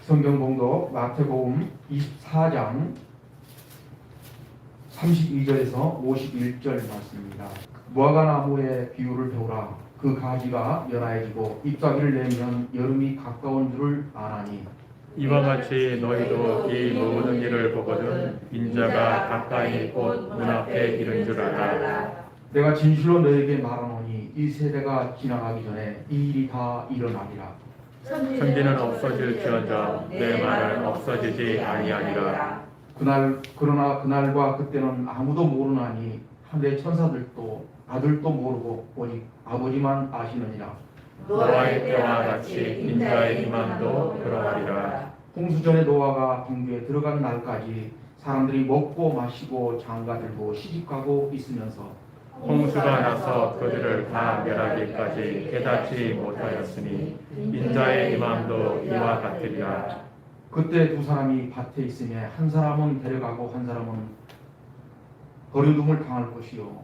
성경 봉독 마태복음 24장 32절에서 51절 말씀입니다. 무화과 나무의 비유를 배우라. 그 가지가 연하여지고 잎사귀를 내면 여름이 가까운 줄을 아나니 이와 같이 너희도 이 모든 일을 보거든 인자가 가까이 곧 문 앞에 이른 줄 알라. 내가 진실로 너에게 말하노니 이 세대가 지나가기 전에 이 일이 다 일어나리라. 천지는 없어질지언정 내 말은 없어지지 아니하니라. 그러나 그날과 그때는 아무도 모르나니 하늘의 천사들도 아들도 모르고 오직 아버지만 아시느니라. 노아의 때와 같이 인자의 임함도 그러하리라. 홍수전에 노아가 방주에 들어간 날까지 사람들이 먹고 마시고 장가들고 시집가고 있으면서 홍수가 나서 그들을 다 멸하기까지 깨닫지 못하였으니 인자의 임함도 이와 같으리라. 그때 두 사람이 밭에 있으며 한 사람은 데려가고 한 사람은 버려둠을 당할 것이요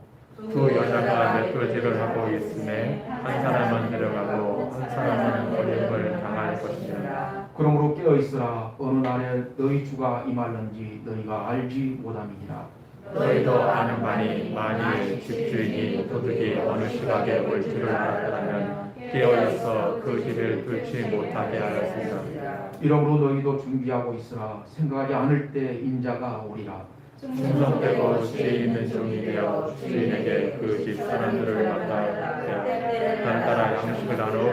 두 여자가 맷돌질을 하고 있음에 한 사람은 데려가고 한 사람은 버림을 당할 것이니라. 그러므로 깨어있으라. 어느 날에 너희 주가 임할는지 너희가 알지 못함이니라. 너희도 아는 바니 만일 집주인이 도둑이 어느 시각에 올 줄을 알았다면 깨어있어 그 길을 뚫지 못하게 하였으리라. 이러므로 너희도 준비하고 있으라. 생각하지 않을 때 인자가 오리라. 충성되고 지혜 있는 종이 되어 주인에게 그 집 사람들을 맡아 간단한 양식을 나눠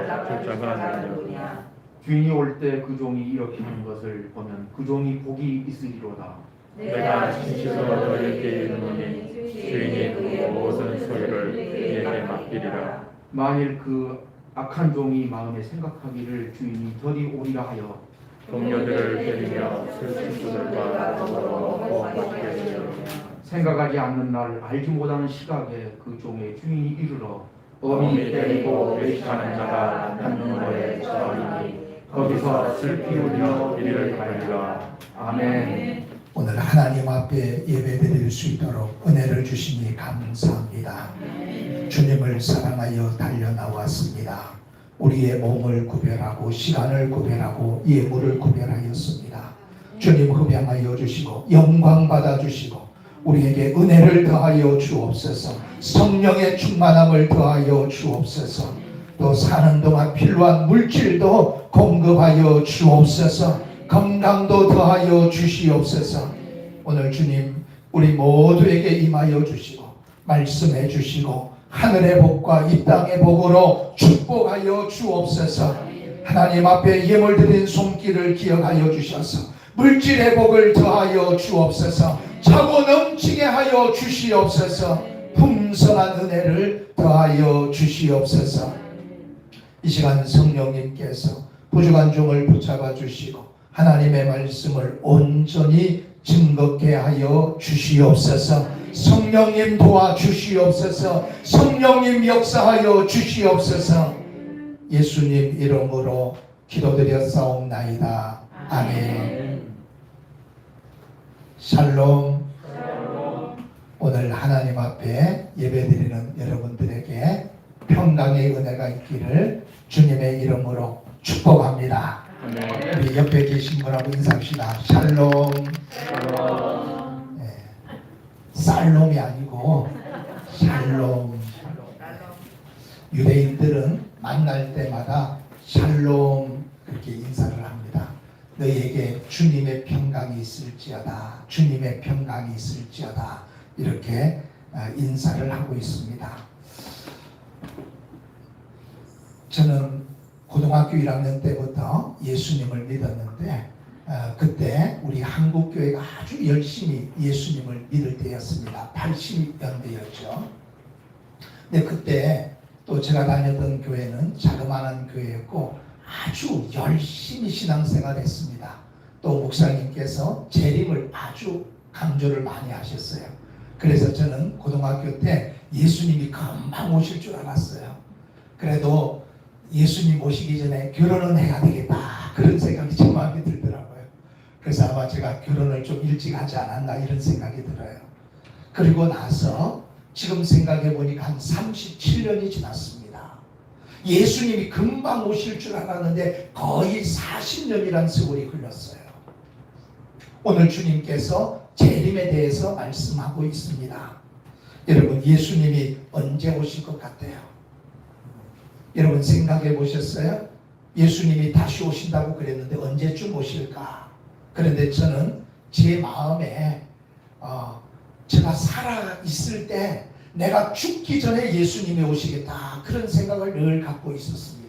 줄 자가 누구냐. 주인이 올 때 그 종이 이렇게 하는 것을 보면 그 종이 복이 있으리로다. 내가 진실로 너희에게 이르노니 주인이 그 모든 소유를 그에게 맡기리라. 만일 그 악한 종이 마음에 생각하기를 주인이 저리 오리라 하여 동료들을 데리며 술친구들과 더불어 먹고 마시게 되리라. 생각하지 않는 날 알지 못하는 시각에 그 종의 주인이 이르러 어미 때리고 외식하는 자가 닫는 거에 처하리니 거기서 슬피 울며 이를 갈리라. 아멘. 오늘 하나님 앞에 예배드릴 수 있도록 은혜를 주시니 감사합니다. 주님을 사랑하여 달려나왔습니다. 우리의 몸을 구별하고 시간을 구별하고 예물을 구별하였습니다. 주님 흡양하여 주시고 영광 받아주시고 우리에게 은혜를 더하여 주옵소서. 성령의 충만함을 더하여 주옵소서. 또 사는 동안 필요한 물질도 공급하여 주옵소서. 건강도 더하여 주시옵소서. 오늘 주님 우리 모두에게 임하여 주시고 말씀해 주시고 하늘의 복과 이 땅의 복으로 축복하여 주옵소서. 하나님 앞에 예물 드린 손길을 기억하여 주셔서 물질의 복을 더하여 주옵소서. 차고 넘치게 하여 주시옵소서. 풍성한 은혜를 더하여 주시옵소서. 이 시간 성령님께서 부족한 종을 붙잡아 주시고 하나님의 말씀을 온전히 증거케 하여 주시옵소서. 성령님 도와주시옵소서. 성령님 역사하여 주시옵소서. 예수님 이름으로 기도드렸사옵나이다. 아멘. 샬롬. 오늘 하나님 앞에 예배드리는 여러분들에게 평강의 은혜가 있기를 주님의 이름으로 축복합니다. 우리 옆에 계신 분하고 인사합시다. 샬롬. 네. 살롬이 아니고 샬롬. 유대인들은 만날 때마다 샬롬 그렇게 인사를 합니다. 너희에게 주님의 평강이 있을지어다. 주님의 평강이 있을지어다. 이렇게 인사를 하고 있습니다. 저는 고등학교 1학년 때부터 예수님을 믿었는데 그때 우리 한국교회가 아주 열심히 예수님을 믿을 때였습니다. 80년대였죠. 근데 그때 또 제가 다녔던 교회는 자그마한 교회였고 아주 열심히 신앙생활을 했습니다. 또 목사님께서 재림을 아주 강조를 많이 하셨어요. 그래서 저는 고등학교 때 예수님이 금방 오실 줄 알았어요. 그래도 예수님 오시기 전에 결혼은 해야 되겠다 그런 생각이 제 마음에 들더라고요. 그래서 아마 제가 결혼을 좀 일찍 하지 않았나 이런 생각이 들어요. 그리고 나서 지금 생각해 보니까 한 37년이 지났습니다. 예수님이 금방 오실 줄 알았는데 거의 40년이란 세월이 흘렀어요. 오늘 주님께서 재림에 대해서 말씀하고 있습니다. 여러분, 예수님이 언제 오실 것 같아요? 여러분 생각해 보셨어요? 예수님이 다시 오신다고 그랬는데 언제쯤 오실까? 그런데 저는 제 마음에 제가 살아 있을 때 내가 죽기 전에 예수님이 오시겠다, 그런 생각을 늘 갖고 있었습니다.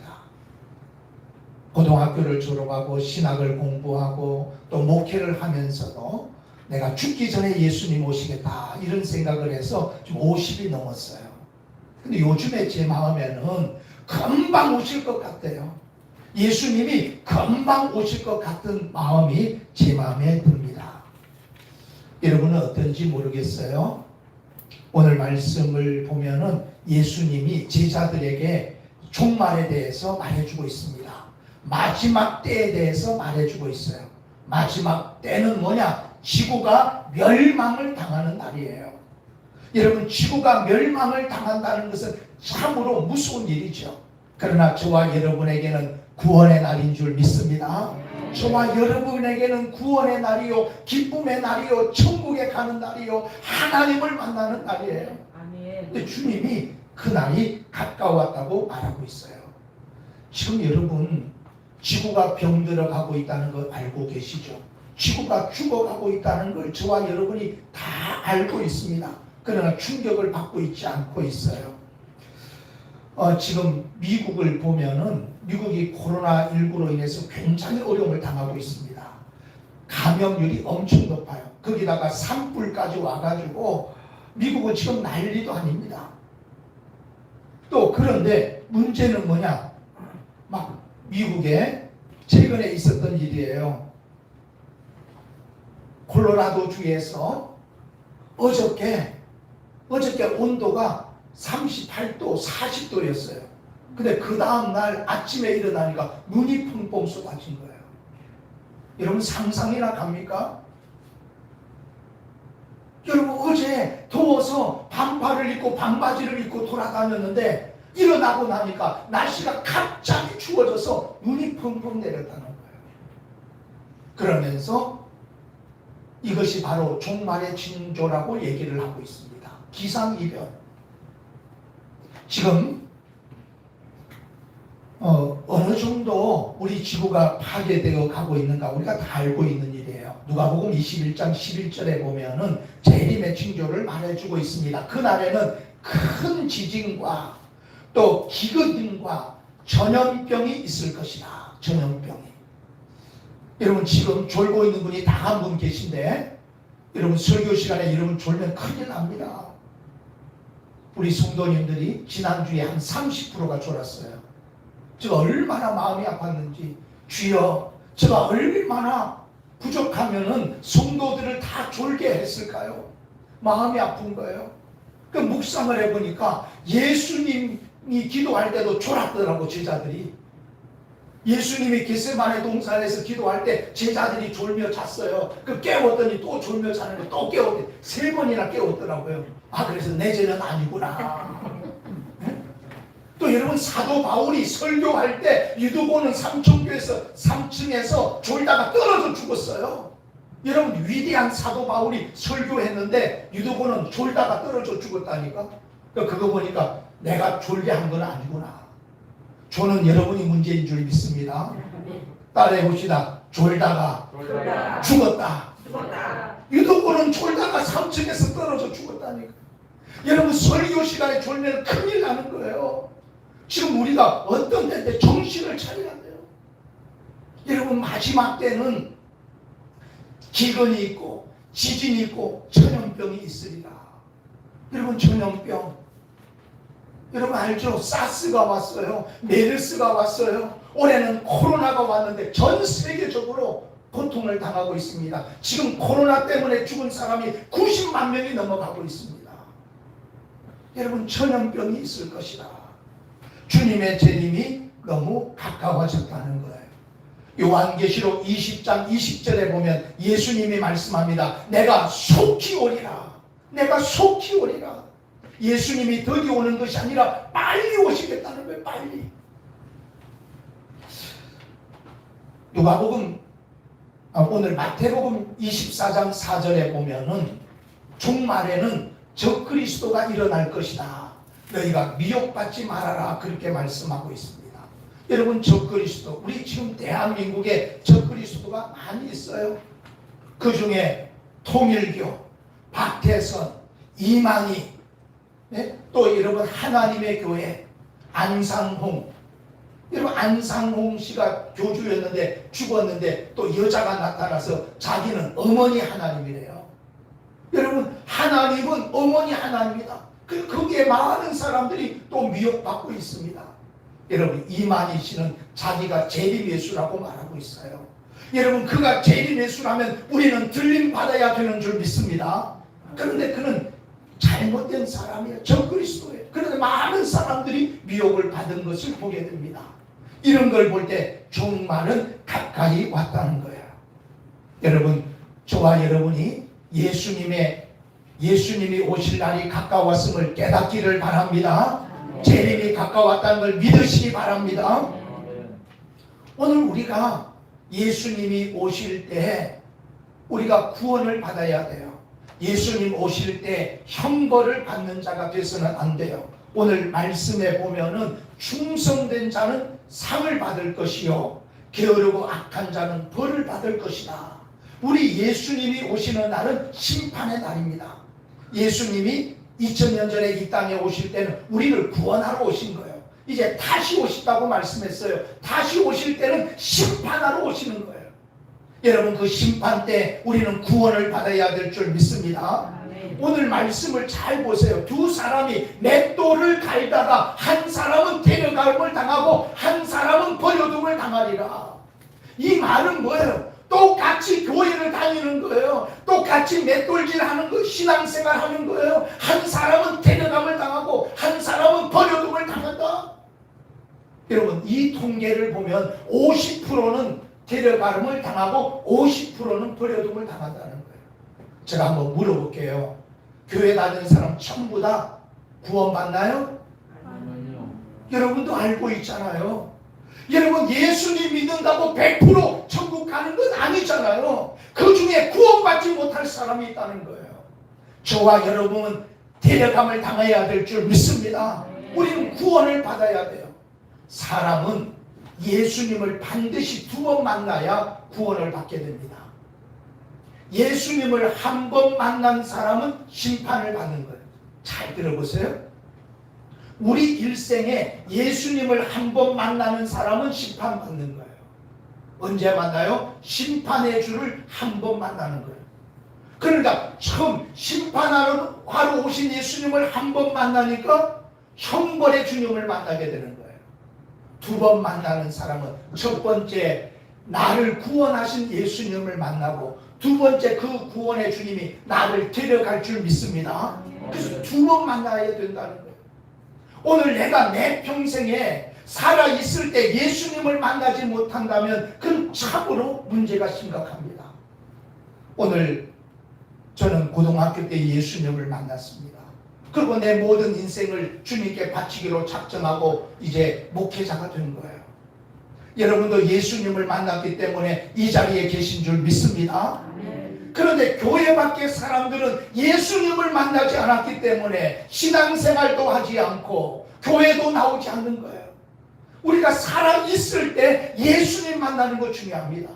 고등학교를 졸업하고 신학을 공부하고 또 목회를 하면서도 내가 죽기 전에 예수님 오시겠다, 이런 생각을 해서 좀 50이 넘었어요. 근데 요즘에 제 마음에는 금방 오실 것 같아요. 예수님이 금방 오실 것 같은 마음이 제 마음에 듭니다. 여러분은 어떤지 모르겠어요. 오늘 말씀을 보면은 예수님이 제자들에게 종말에 대해서 말해주고 있습니다. 마지막 때에 대해서 말해주고 있어요. 마지막 때는 뭐냐? 지구가 멸망을 당하는 날이에요. 여러분, 지구가 멸망을 당한다는 것은 참으로 무서운 일이죠. 그러나 저와 여러분에게는 구원의 날인 줄 믿습니다. 저와 여러분에게는 구원의 날이요, 기쁨의 날이요, 천국에 가는 날이요, 하나님을 만나는 날이에요. 근데 주님이 그 날이 가까웠다고 말하고 있어요. 지금 여러분, 지구가 병들어 가고 있다는 걸 알고 계시죠? 지구가 죽어가고 있다는 걸 저와 여러분이 다 알고 있습니다. 그러나 충격을 받고 있지 않고 있어요. 지금 미국을 보면은 미국이 코로나19로 인해서 굉장히 어려움을 당하고 있습니다. 감염률이 엄청 높아요. 거기다가 산불까지 와가지고 미국은 지금 난리도 아닙니다. 또 그런데 문제는 뭐냐? 막 미국에 최근에 있었던 일이에요. 콜로라도 주에서 어저께 온도가 38도, 40도였어요. 근데 그 다음날 아침에 일어나니까 눈이 펑펑 쏟아진 거예요. 여러분 상상이나 갑니까? 여러분 어제 더워서 반팔을 입고 반바지를 입고 돌아다녔는데 일어나고 나니까 날씨가 갑자기 추워져서 눈이 펑펑 내렸다는 거예요. 그러면서 이것이 바로 종말의 징조라고 얘기를 하고 있습니다. 기상이변. 지금 어느 정도 우리 지구가 파괴되어 가고 있는가 우리가 다 알고 있는 일이에요. 누가복음 21장 11절에 보면은 재림의 징조를 말해주고 있습니다. 그날에는 큰 지진과 또 기근과 전염병이 있을 것이다. 전염병이. 여러분 지금 졸고 있는 분이 다 한 분 계신데 여러분 설교 시간에 여러분 졸면 큰일 납니다. 우리 성도님들이 지난주에 한 30%가 졸았어요. 제가 얼마나 마음이 아팠는지, 주여 제가 얼마나 부족하면은 성도들을 다 졸게 했을까요? 마음이 아픈 거예요. 그 묵상을 해보니까 예수님이 기도할 때도 졸았더라고. 제자들이 예수님이 겟세마네 동산에서 기도할 때 제자들이 졸며 잤어요. 그 깨웠더니 또 졸며 자는데 또 깨웠더니 3번이나 깨웠더라고요. 그래서 내 죄는 아니구나. 또 여러분 사도 바울이 설교할 때 유두보는 3층에서 졸다가 떨어져 죽었어요. 여러분 위대한 사도 바울이 설교했는데 유두보는 졸다가 떨어져 죽었다니까. 그거 보니까 내가 졸게 한 건 아니구나. 저는 여러분이 문제인 줄 믿습니다. 따라해 봅시다. 졸다가 죽었다. 유도보는 졸다가 3층에서 떨어져 죽었다니까. 여러분 설교 시간에 졸면 큰일 나는 거예요. 지금 우리가 어떤 때인데 정신을 차려야 돼요. 여러분 마지막 때는 기근이 있고 지진이 있고 전염병이 있으리라. 여러분 전염병 여러분 알죠? 사스가 왔어요. 메르스가 왔어요. 올해는 코로나가 왔는데 전 세계적으로 고통을 당하고 있습니다. 지금 코로나 때문에 죽은 사람이 90만 명이 넘어가고 있습니다. 여러분 전염병이 있을 것이다. 주님의 재림이 너무 가까워졌다는 거예요. 요한계시록 20장 20절에 보면 예수님이 말씀합니다. 내가 속히 오리라. 내가 속히 오리라. 예수님이 더디 오는 것이 아니라 빨리 오시겠다는 거예요. 빨리. 누가복음 오늘 마태복음 24장 4절에 보면은 종말에는 적그리스도가 일어날 것이다. 너희가 미혹받지 말아라. 그렇게 말씀하고 있습니다. 여러분, 적그리스도, 우리 지금 대한민국에 적그리스도가 많이 있어요. 그 중에 통일교, 박태선, 이만희, 또 여러분 하나님의 교회, 안상홍. 여러분, 안상홍 씨가 교주였는데 죽었는데 또 여자가 나타나서 자기는 어머니 하나님이래요. 여러분, 하나님은 어머니 하나님이다. 거기에 많은 사람들이 또 미혹받고 있습니다. 여러분, 이만희 씨는 자기가 재림예수라고 말하고 있어요. 여러분, 그가 재림예수라면 우리는 들림받아야 되는 줄 믿습니다. 그런데 그는 잘못된 사람이에요. 적그리스도예요. 그런데 많은 사람들이 미혹을 받은 것을 보게 됩니다. 이런 걸 볼 때 종말은 가까이 왔다는 거예요. 여러분, 저와 여러분이 예수님이 오실 날이 가까웠음을 깨닫기를 바랍니다. 재림이 가까웠다는 걸 믿으시기 바랍니다. 오늘 우리가 예수님이 오실 때 우리가 구원을 받아야 돼요. 예수님 오실 때 형벌을 받는 자가 돼서는 안 돼요. 오늘 말씀에 보면은 충성된 자는 상을 받을 것이요 게으르고 악한 자는 벌을 받을 것이다. 우리 예수님이 오시는 날은 심판의 날입니다. 예수님이 2000년 전에 이 땅에 오실 때는 우리를 구원하러 오신 거예요. 이제 다시 오신다고 말씀했어요. 다시 오실 때는 심판하러 오시는 거예요. 여러분, 그 심판 때 우리는 구원을 받아야 될 줄 믿습니다. 오늘 말씀을 잘 보세요. 두 사람이 맷돌을 갈다가 한 사람은 데려감을 당하고 한 사람은 버려둠을 당하리라. 이 말은 뭐예요? 똑같이 교회를 다니는 거예요. 똑같이 맷돌질 하는 거, 신앙생활 하는 거예요. 한 사람은 데려감을 당하고 한 사람은 버려둠을 당한다. 여러분, 이 통계를 보면 50%는 데려감을 당하고 50%는 버려둠을 당한다는 거예요. 제가 한번 물어볼게요. 교회 다니는 사람 전부 다 구원받나요? 아니요. 여러분도 알고 있잖아요. 여러분, 예수님 믿는다고 100% 천국 가는 건 아니잖아요. 그 중에 구원받지 못할 사람이 있다는 거예요. 저와 여러분은 데려감을 당해야 될 줄 믿습니다. 우리는 구원을 받아야 돼요. 사람은 예수님을 반드시 2번 만나야 구원을 받게 됩니다. 예수님을 한 번 만난 사람은 심판을 받는 거예요. 잘 들어보세요. 우리 일생에 예수님을 한 번 만나는 사람은 심판받는 거예요. 언제 만나요? 심판의 주를 한 번 만나는 거예요. 그러니까 처음 심판하러 오신 예수님을 한 번 만나니까 형벌의 주님을 만나게 되는 거예요. 2번 만나는 사람은 첫 번째 나를 구원하신 예수님을 만나고 두 번째 그 구원의 주님이 나를 데려갈 줄 믿습니다. 그래서 2번 만나야 된다는 거예요. 오늘 내가 내 평생에 살아있을 때 예수님을 만나지 못한다면 그건 참으로 문제가 심각합니다. 오늘 저는 고등학교 때 예수님을 만났습니다. 그리고 내 모든 인생을 주님께 바치기로 작정하고 이제 목회자가 된 거예요. 여러분도 예수님을 만났기 때문에 이 자리에 계신 줄 믿습니다. 그런데 교회 밖의 사람들은 예수님을 만나지 않았기 때문에 신앙생활도 하지 않고 교회도 나오지 않는 거예요. 우리가 살아있을 때 예수님 만나는 거 중요합니다.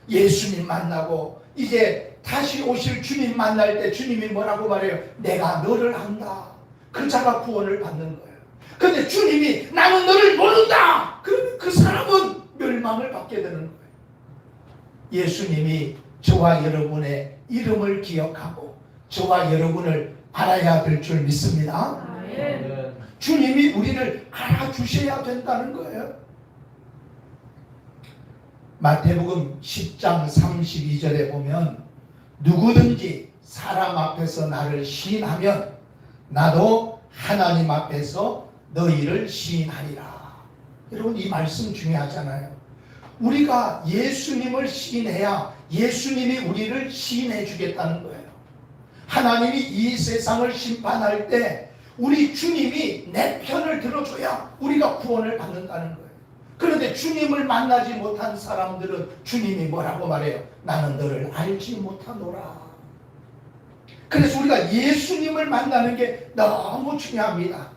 예수님 만나고 이제 다시 오실 주님 만날 때 주님이 뭐라고 말해요? 내가 너를 안다. 그 자가 구원을 받는 거예요. 그런데 주님이 나는 너를 모른다. 그러면 그 사람은 멸망을 받게 되는 거예요. 예수님이 저와 여러분의 이름을 기억하고 저와 여러분을 알아야 될 줄 믿습니다. 주님이 우리를 알아주셔야 된다는 거예요. 마태복음 10장 32절에 보면 누구든지 사람 앞에서 나를 시인하면 나도 하나님 앞에서 너희를 시인하리라. 여러분, 이 말씀 중요하잖아요. 우리가 예수님을 시인해야 예수님이 우리를 시인해 주겠다는 거예요. 하나님이 이 세상을 심판할 때 우리 주님이 내 편을 들어줘야 우리가 구원을 받는다는 거예요. 그런데 주님을 만나지 못한 사람들은 주님이 뭐라고 말해요? 나는 너를 알지 못하노라. 그래서 우리가 예수님을 만나는 게 너무 중요합니다.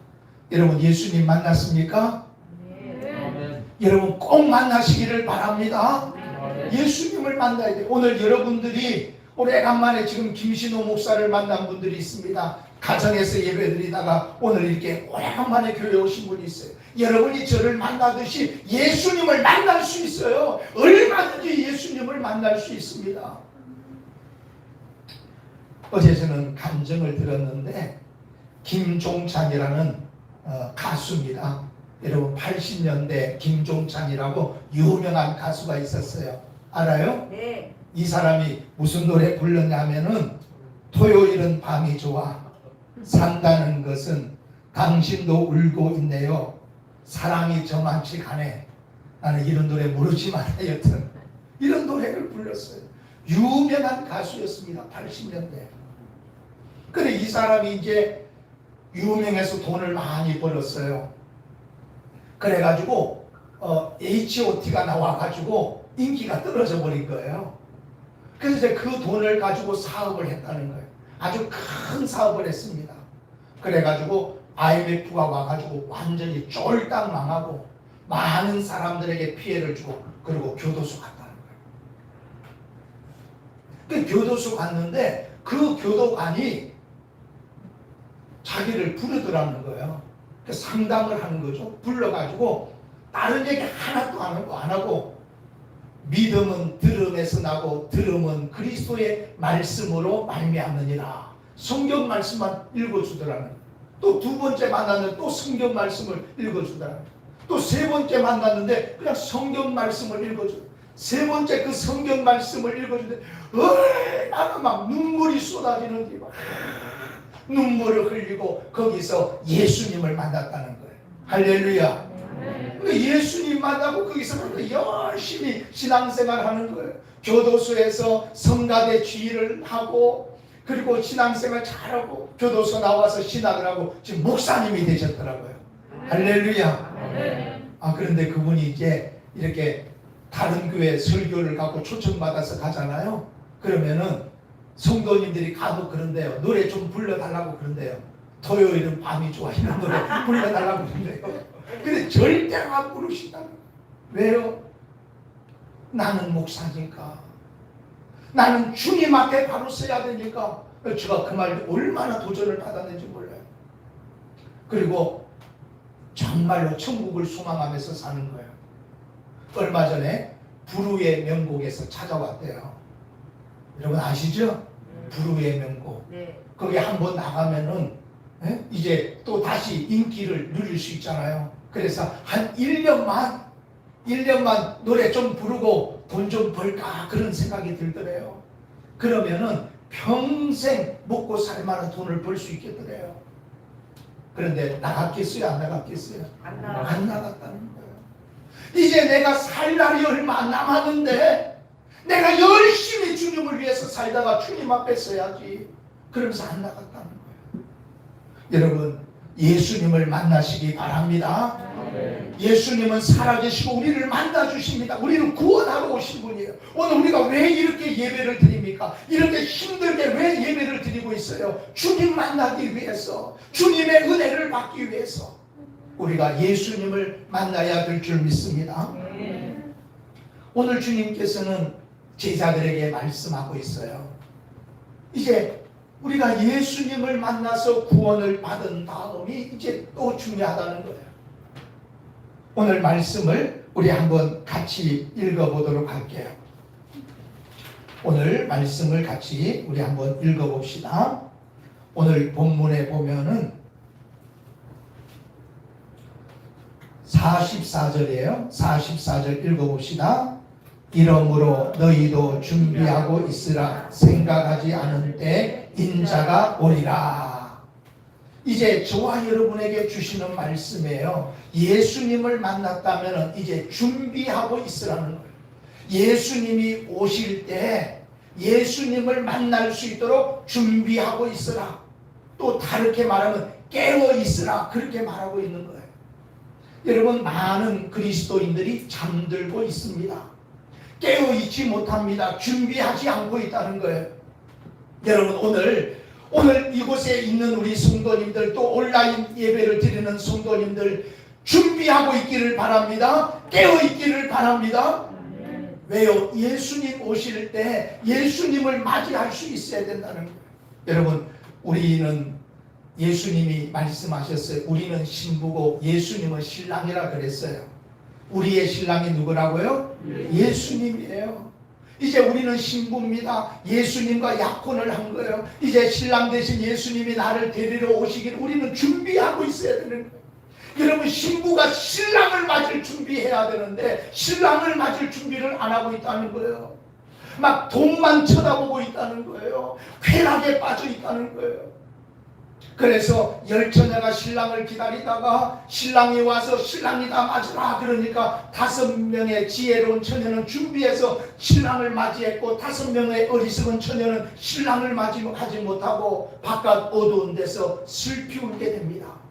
여러분 예수님 만났습니까? 아멘. 여러분 꼭 만나시기를 바랍니다. 예수님을 만나야 돼요. 오늘 여러분들이 오래간만에 지금 김신호 목사를 만난 분들이 있습니다. 가정에서 예배드리다가 오늘 이렇게 오래간만에 교회 오신 분이 있어요. 여러분이 저를 만나듯이 예수님을 만날 수 있어요. 얼마든지 예수님을 만날 수 있습니다. 어제 저는 감정을 들었는데 김종찬이라는 가수입니다. 여러분 80년대 김종찬이라고 유명한 가수가 있었어요. 알아요? 네. 이 사람이 무슨 노래 불렀냐면은 토요일은 밤이 좋아 산다는 것은 당신도 울고 있네요 사랑이 저만치 가네. 나는 이런 노래 모르지만 여튼 이런 노래를 불렀어요. 유명한 가수였습니다. 80년대. 근데 이 사람이 이제 유명해서 돈을 많이 벌었어요. 그래가지고 H.O.T가 나와가지고 인기가 떨어져 버린 거예요. 그래서 이제 그 돈을 가지고 사업을 했다는 거예요. 아주 큰 사업을 했습니다. 그래가지고 IMF가 와가지고 완전히 쫄딱 망하고 많은 사람들에게 피해를 주고 그리고 교도소 갔다는 거예요. 그 교도소 갔는데 그 교도관이 자기를 부르더라는 거예요. 상담을 하는 거죠. 불러가지고 다른 얘기 하나도 안 하고 믿음은 들음에서 나고 들음은 그리스도의 말씀으로 말미암느니라. 성경 말씀만 읽어주더라는 거예요. 또 두 번째 만났는데 또 성경 말씀을 읽어주더라는 거예요. 또 세 번째 만났는데 그냥 성경 말씀을 읽어줘. 세 번째 그 성경 말씀을 읽어주는데 얼마나 막 눈물이 쏟아지는지 막 눈물을 흘리고 거기서 예수님을 만났다는 거예요. 할렐루야. 예수님 만나고 거기서 열심히 신앙생활 하는 거예요. 교도소에서 성가대 지휘를 하고 그리고 신앙생활 잘하고 교도소 나와서 신학을 하고 지금 목사님이 되셨더라고요. 할렐루야. 그런데 그분이 이제 이렇게 다른 교회 설교를 갖고 초청받아서 가잖아요. 그러면은 성도님들이 가도 그런데요. 노래 좀 불러달라고 그런데요. 토요일은 밤이 좋아 이런 노래 불러달라고 그런데요. 근데 절대 안 부르신다는 거예요. 왜요? 나는 목사니까. 나는 주님 앞에 바로 서야 되니까. 제가 그 말에 얼마나 도전을 받았는지 몰라요. 그리고 정말로 천국을 소망하면서 사는 거예요. 얼마 전에 부르의 명곡에서 찾아왔대요. 여러분 아시죠? 부르의 명곡. 네. 거기 한번 나가면은 이제 또 다시 인기를 누릴 수 있잖아요. 그래서 한 1년만 노래 좀 부르고 돈 좀 벌까 그런 생각이 들더래요. 그러면은 평생 먹고 살 만한 돈을 벌 수 있겠더래요. 그런데 나갔겠어요? 안 나갔겠어요? 안 나갔다는 거예요. 이제 내가 살 날이 얼마 안 남았는데 내가 열심히 주님을 위해서 살다가 주님 앞에 서야지. 그러면서 안 나갔다는 거예요. 여러분 예수님을 만나시기 바랍니다. 예수님은 살아계시고 우리를 만나주십니다. 우리를 구원하러 오신 분이에요. 오늘 우리가 왜 이렇게 예배를 드립니까? 이렇게 힘들게 왜 예배를 드리고 있어요? 주님 만나기 위해서, 주님의 은혜를 받기 위해서 우리가 예수님을 만나야 될 줄 믿습니다. 오늘 주님께서는 제자들에게 말씀하고 있어요. 이제 우리가 예수님을 만나서 구원을 받은 다음이 이제 또 중요하다는 거예요. 오늘 말씀을 우리 한번 같이 읽어보도록 할게요. 오늘 말씀을 같이 우리 한번 읽어봅시다. 오늘 본문에 보면은 44절이에요. 44절 읽어봅시다. 이러므로 너희도 준비하고 있으라. 생각하지 않은 때 인자가 오리라. 이제 저와 여러분에게 주시는 말씀이에요. 예수님을 만났다면 이제 준비하고 있으라는 거예요. 예수님이 오실 때 예수님을 만날 수 있도록 준비하고 있으라. 또 다르게 말하면 깨어 있으라. 그렇게 말하고 있는 거예요. 여러분, 많은 그리스도인들이 잠들고 있습니다. 깨어있지 못합니다. 준비하지 않고 있다는 거예요. 여러분, 오늘 이곳에 있는 우리 성도님들, 또 온라인 예배를 드리는 성도님들 준비하고 있기를 바랍니다. 깨어있기를 바랍니다. 왜요? 예수님 오실 때 예수님을 맞이할 수 있어야 된다는 거예요. 여러분, 우리는 예수님이 말씀하셨어요. 우리는 신부고 예수님은 신랑이라 그랬어요. 우리의 신랑이 누구라고요? 예수님이에요. 이제 우리는 신부입니다. 예수님과 약혼을 한 거예요. 이제 신랑 대신 예수님이 나를 데리러 오시길 우리는 준비하고 있어야 되는 거예요. 여러분, 신부가 신랑을 맞을 준비해야 되는데 신랑을 맞을 준비를 안 하고 있다는 거예요. 막 돈만 쳐다보고 있다는 거예요. 쾌락에 빠져 있다는 거예요. 그래서 열처녀가 신랑을 기다리다가 신랑이 와서 신랑이다 맞으라 그러니까 5명의 지혜로운 처녀는 준비해서 신랑을 맞이했고 5명의 어리석은 처녀는 신랑을 맞이하지 못하고 바깥 어두운 데서 슬피 울게 됩니다.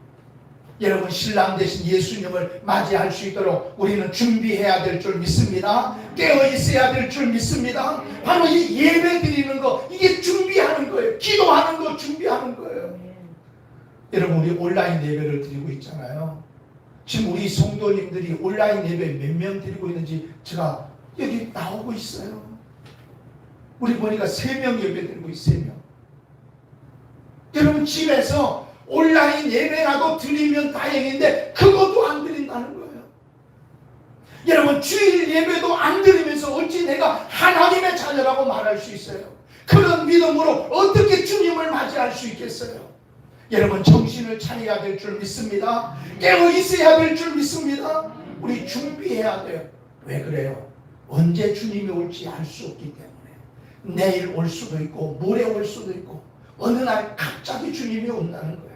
여러분, 신랑 대신 예수님을 맞이할 수 있도록 우리는 준비해야 될 줄 믿습니다. 깨어 있어야 될 줄 믿습니다. 바로 이 예배 드리는 거, 이게 준비하는 거예요. 기도하는 거 준비하는 거예요. 여러분, 우리 온라인 예배를 드리고 있잖아요. 지금 우리 성도님들이 온라인 예배 몇 명 드리고 있는지 제가 여기 나오고 있어요. 우리 보니까 3명 예배 드리고 있어요. 3명. 여러분, 집에서 온라인 예배라도 드리면 다행인데 그것도 안 드린다는 거예요. 여러분, 주일 예배도 안 드리면서 어찌 내가 하나님의 자녀라고 말할 수 있어요? 그런 믿음으로 어떻게 주님을 맞이할 수 있겠어요? 여러분, 정신을 차려야 될 줄 믿습니다. 깨어 있어야 될 줄 믿습니다. 우리 준비해야 돼요. 왜 그래요? 언제 주님이 올지 알 수 없기 때문에. 내일 올 수도 있고 모레 올 수도 있고 어느 날 갑자기 주님이 온다는 거예요.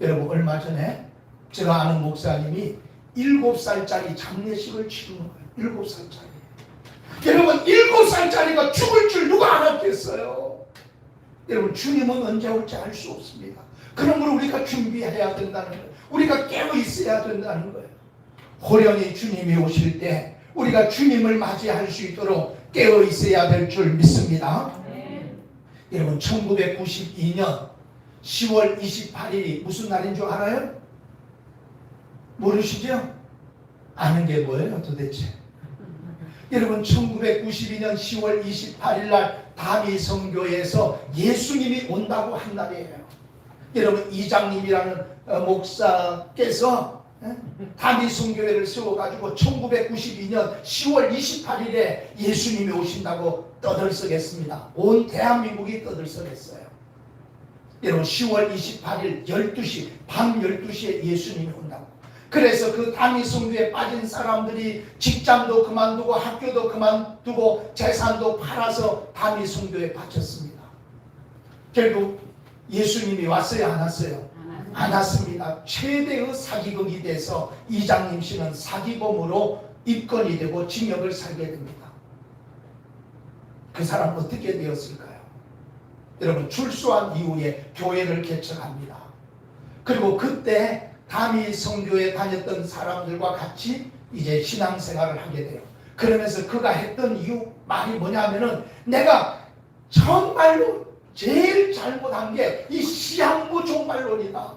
여러분, 얼마 전에 제가 아는 목사님이 7살짜리 장례식을 치르는 거예요. 7살짜리. 여러분, 7살짜리가 죽을 줄 누가 알았겠어요? 여러분, 주님은 언제 올지 알 수 없습니다. 그러므로 우리가 준비해야 된다는 거예요. 우리가 깨어 있어야 된다는 거예요. 호련히 주님이 오실 때 우리가 주님을 맞이할 수 있도록 깨어 있어야 될 줄 믿습니다. 여러분, 1992년 10월 28일이 무슨 날인 줄 알아요? 모르시죠? 아는 게 뭐예요 도대체? 여러분, 1992년 10월 28일 날 다미 선교에서 예수님이 온다고 한 날이에요. 여러분, 이장님이라는 목사께서 다미 선교회를 세워가지고 1992년 10월 28일에 예수님이 오신다고 떠들썩했습니다. 온 대한민국이 떠들썩했어요. 여러분, 10월 28일 12시, 밤 12시에 예수님이 온다고. 그래서 그 다미 선교에 빠진 사람들이 직장도 그만두고 학교도 그만두고 재산도 팔아서 다미 선교에 바쳤습니다. 결국 예수님이 왔어요, 안 왔어요? 안 왔습니다. 최대의 사기극이 돼서 이장님 씨는 사기범으로 입건이 되고 징역을 살게 됩니다. 그 사람 어떻게 되었을까요? 여러분, 출소한 이후에 교회를 개척합니다. 그리고 그때 다미 선교에 다녔던 사람들과 같이 이제 신앙생활을 하게 돼요. 그러면서 그가 했던 말이 뭐냐면은, 내가 정말로 제일 잘못한 게 이 시한부 종말론이다.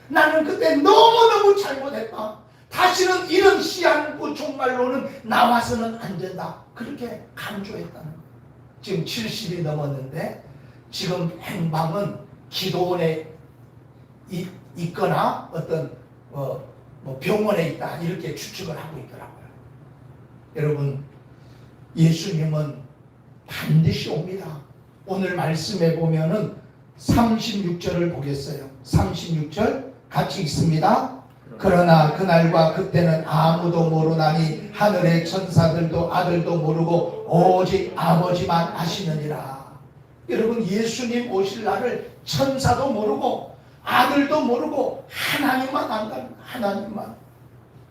나는 그때 너무너무 잘못했다. 다시는 이런 시한부 종말론은 나와서는 안 된다. 그렇게 강조했다는 거예요. 지금 70이 넘었는데 지금 행방은 기도원에 있거나 어떤 병원에 있다, 이렇게 추측을 하고 있더라고요. 여러분, 예수님은 반드시 옵니다. 오늘 말씀에 보면은 36절을 보겠어요. 36절 같이 읽습니다. 그러나 그날과 그때는 아무도 모르나니 하늘의 천사들도 아들도 모르고 오직 아버지만 아시느니라. 여러분, 예수님 오실 날을 천사도 모르고 아들도 모르고 하나님만 안다. 하나님만.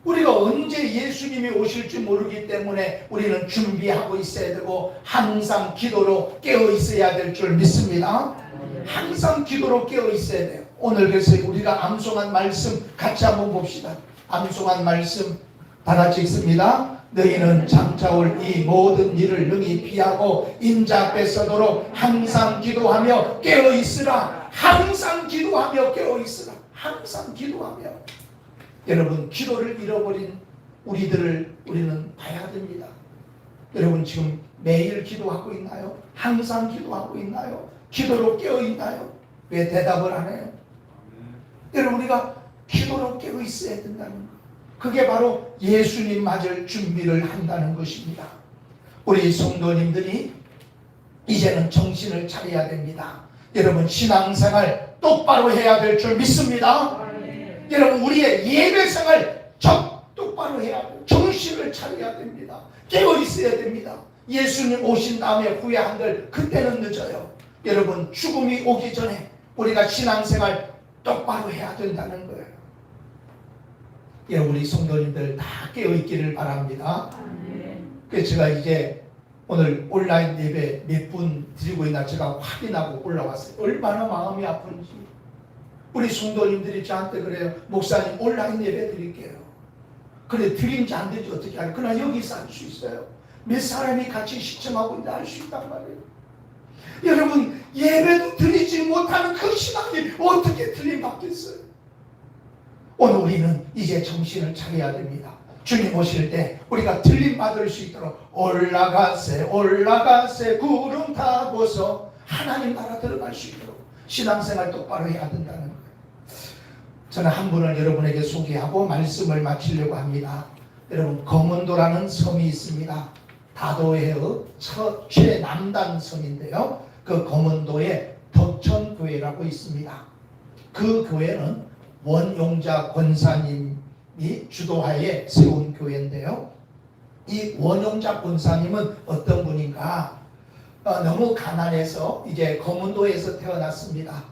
우리가 언제 예수님이 오실지 모르기 때문에 우리는 준비하고 있어야 되고 항상 기도로 깨어 있어야 될 줄 믿습니다. 항상 기도로 깨어 있어야 돼요. 오늘 그래서 우리가 암송한 말씀 같이 한번 봅시다. 암송한 말씀 다 같이 읽습니다. 너희는 장차올 이 모든 일을 능히 피하고 인자 앞에 서도록 항상 기도하며 깨어 있으라. 항상 기도하며 깨어 있으라. 항상 기도하며. 여러분, 기도를 잃어버린 우리들을 우리는 봐야 됩니다. 여러분, 지금 매일 기도하고 있나요? 항상 기도하고 있나요? 기도로 깨어 있나요? 왜 대답을 안 해요? 여러분, 우리가 기도로 깨어 있어야 된다는 것. 그게 바로 예수님 맞을 준비를 한다는 것입니다. 우리 성도님들이 이제는 정신을 차려야 됩니다. 여러분, 신앙생활 똑바로 해야 될 줄 믿습니다. 여러분, 우리의 예배생활 똑바로 해야 돼요. 정신을 차려야 됩니다. 깨어 있어야 됩니다. 예수님 오신 다음에 후회한들 그때는 늦어요. 여러분, 죽음이 오기 전에 우리가 신앙생활 똑바로 해야 된다는 거예요. 예, 우리 성도님들 다 깨어있기를 바랍니다. 그래서 제가 이제 오늘 온라인 예배 몇 분 드리고 있나 제가 확인하고 올라왔어요. 얼마나 마음이 아픈지. 우리 성도님들이 저한테 그래요. 목사님 온라인 예배 드릴게요. 그래, 드린지 안 되지 어떻게 하냐. 그러나 여기서 할 수 있어요. 몇 사람이 같이 시청하고 있는데 할 수 있단 말이에요. 여러분, 예배도 드리지 못하는 그 신앙이 어떻게 틀림받겠어요? 오늘 우리는 이제 정신을 차려야 됩니다. 주님 오실 때 우리가 틀림받을 수 있도록 올라가세 올라가세 구름 타고서 하나님 나라 들어갈 수 있도록 신앙생활 똑바로 해야 된다는 거예요. 저는 한 분을 여러분에게 소개하고 말씀을 마치려고 합니다. 여러분, 거문도라는 섬이 있습니다. 다도해의 최남단 섬인데요. 그 거문도에 덕천교회라고 있습니다. 그 교회는 원용자 권사님이 주도하에 세운 교회인데요. 이 원용자 권사님은 어떤 분인가? 너무 가난해서 이제 거문도에서 태어났습니다.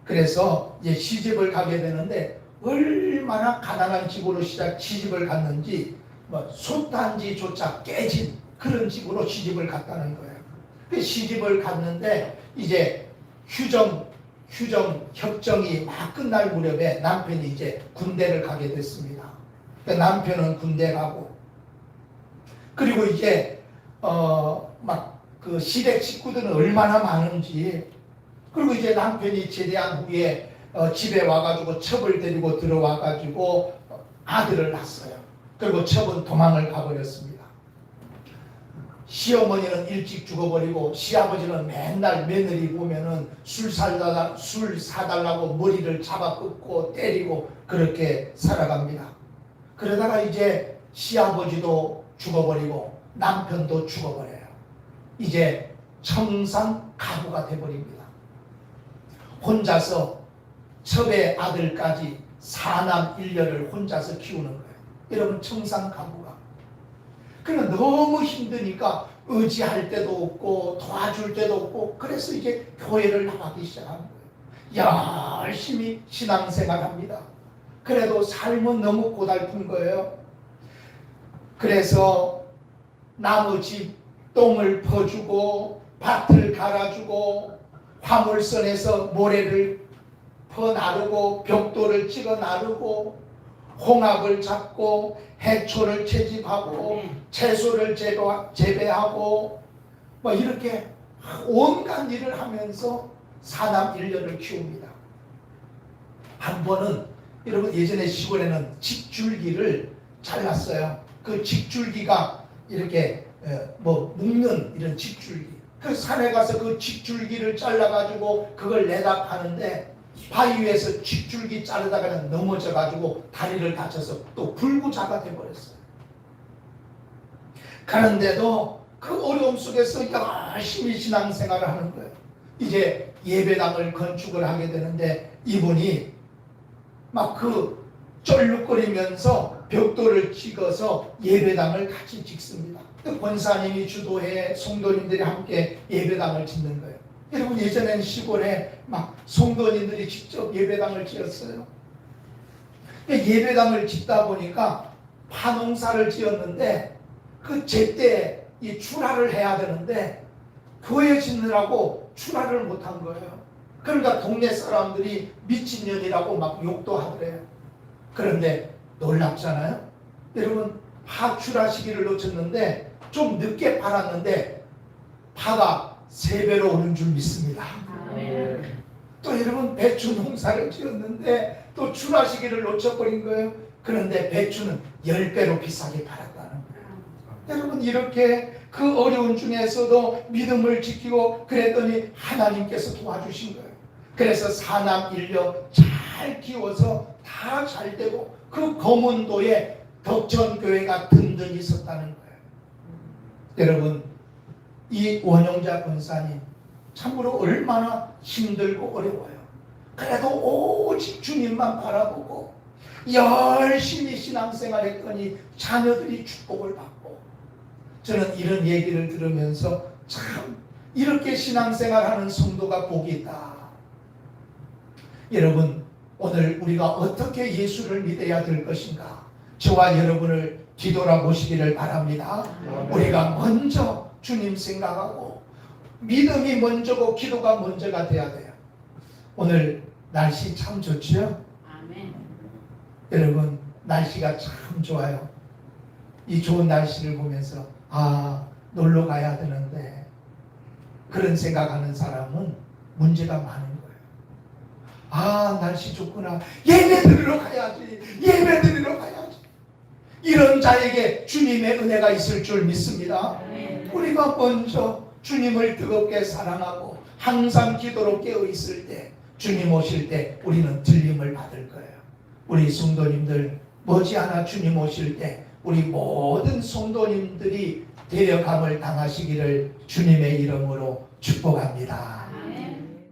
그래서 이제 시집을 가게 되는데 얼마나 가난한 집으로 시집을 갔는지 솥단지조차 깨진 그런 집으로 시집을 갔다는 거예요. 그 시집을 갔는데 이제 휴정 협정이 막 끝날 무렵에 남편이 이제 군대를 가게 됐습니다. 남편은 군대 가고 그리고 이제 막 그 시댁 식구들은 얼마나 많은지 그리고 이제 남편이 제대한 후에 집에 와가지고 첩을 데리고 들어와가지고 아들을 낳았어요. 그리고 첩은 도망을 가버렸습니다. 시어머니는 일찍 죽어버리고 시아버지는 맨날 며느리 보면은 술 사달라고 머리를 잡아 뜯고 때리고 그렇게 살아갑니다. 그러다가 이제 시아버지도 죽어버리고 남편도 죽어버려요. 이제 청산 가부가 돼버립니다. 혼자서 첩의 아들까지 4남 1녀를 혼자서 키우는 거예요. 여러분, 청산 가부가. 그러면 너무 힘드니까 의지할 데도 없고 도와줄 데도 없고 그래서 이제 교회를 나가기 시작한 거예요. 열심히 신앙생활합니다. 그래도 삶은 너무 고달픈 거예요. 그래서 나무 집 똥을 퍼주고 밭을 갈아주고 화물선에서 모래를 퍼 나르고 벽돌을 찍어 나르고 홍합을 잡고 해초를 채집하고 채소를 재배하고 뭐 이렇게 온갖 일을 하면서 4남 1녀를 키웁니다. 한 번은 여러분, 예전에 시골에는 직줄기를 잘랐어요. 그 직줄기가 이렇게 묶는 이런 직줄기. 그 산에 가서 그 직줄기를 잘라가지고 그걸 내다 파는데 바위 위에서 직줄기 자르다가는 넘어져가지고 다리를 다쳐서 또 불구자가 돼버렸어요. 그런데도 그 어려움 속에서 열심히 신앙생활을 하는 거예요. 이제 예배당을 건축을 하게 되는데 이분이 막 그 쩔룩거리면서 벽돌을 찍어서 예배당을 같이 짓습니다. 권사님이 주도해 성도님들이 함께 예배당을 짓는 거예요. 여러분, 예전엔 시골에 막 성도님들이 직접 예배당을 지었어요. 예배당을 짓다 보니까 파농사를 지었는데 그 제때 이 출하를 해야 되는데 교회 짓느라고 출하를 못한 거예요. 그러니까 동네 사람들이 미친년이라고 막 욕도 하더래요. 그런데 놀랍잖아요. 여러분 파출하 시기를 놓쳤는데 좀 늦게 팔았는데 파가 3배로 오른 줄 믿습니다. 또 여러분 배추 농사를 지었는데 또 출하 시기를 놓쳐버린 거예요. 그런데 배추는 10배로 비싸게 팔았다는 거예요. 여러분 이렇게 그 어려운 중에서도 믿음을 지키고 그랬더니 하나님께서 도와주신 거예요. 그래서 사남일녀 잘 키워서 다 잘 되고 그 거문도에 덕천교회가 든든히 섰다는 거예요. 여러분 이 원영자 권사님 참으로 얼마나 힘들고 어려워요. 그래도 오직 주님만 바라보고 열심히 신앙생활했더니 자녀들이 축복을 받고, 저는 이런 얘기를 들으면서 참 이렇게 신앙생활하는 성도가 복이 있다. 여러분 오늘 우리가 어떻게 예수를 믿어야 될 것인가, 저와 여러분을 뒤돌아보시기를 바랍니다. 우리가 먼저 주님 생각하고 믿음이 먼저고 기도가 먼저가 돼야 돼요. 오늘 날씨 참 좋죠? 아멘. 여러분 날씨가 참 좋아요. 이 좋은 날씨를 보면서 놀러 가야 되는데, 그런 생각하는 사람은 문제가 많은 거예요. 날씨 좋구나, 예배 드리러 가야지, 예배 드리러 가야지. 이런 자에게 주님의 은혜가 있을 줄 믿습니다. 우리가 먼저 주님을 뜨겁게 사랑하고 항상 기도로 깨어 있을 때, 주님 오실 때 우리는 들림을 받을 거예요. 우리 성도님들 머지않아 주님 오실 때 우리 모든 성도님들이 데려감을 당하시기를 주님의 이름으로 축복합니다.